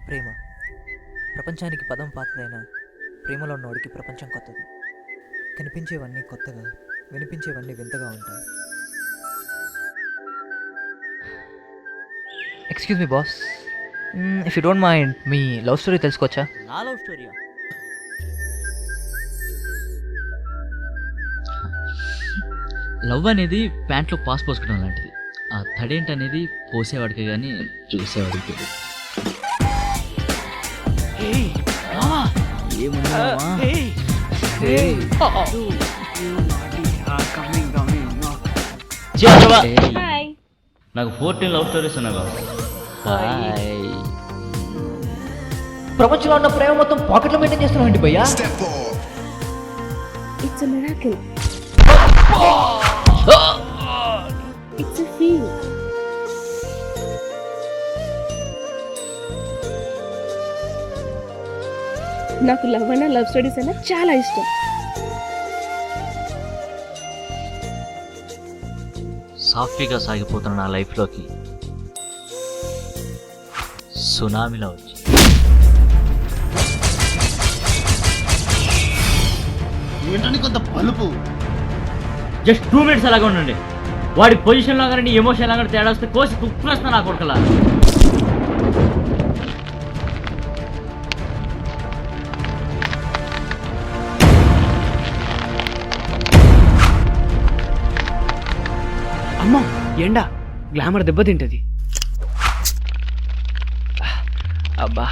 ప్రేమ ప్రపంచానికి పదం పాతదైనా ప్రేమలో ఉన్నోడికి ప్రపంచం కొత్తది. కనిపించేవన్నీ కొత్తగా, వినిపించేవన్నీ వింతగా ఉంటాయి. Excuse me boss, if you don't mind me love story తెలుసుకోవచ్చా? నా లవ్ స్టోరీయా? లవ్ అనేది ప్యాంట్లో పాస్ పోసుకోవడం లాంటిది. ఆ థడేంట్ అనేది పోసేవాడికి కానీ చూసేవాడికి తెలియదు. నాకు 14 లవ్ స్టోరీస్ ఉన్నావా? ప్రపంచంలో ఉన్న ప్రేమ మొత్తం పాకెట్లో మెయింటైన్ చేస్తున్నావు ఏంటి భయ్యా? It's a miracle. It's a feel. నాకు లవ్ అన్న లవ్ స్టోరీస్ అన్న చాలా ఇష్టం. సాఫీగా సాగిపోతున్న నా లైఫ్లోకి సునామీలా వచ్చి కొంత పలుపు. జస్ట్ 2 minutes అలాగే ఉండండి. వాడి పొజిషన్ లాగానే నీ ఎమోషన్ లాగానే తేడా వస్తే కోసి కుక్కులేస్తా నా కొడుకలా. అమ్మా ఎండా గ్లామర్ దెబ్బతింటది. అబ్బా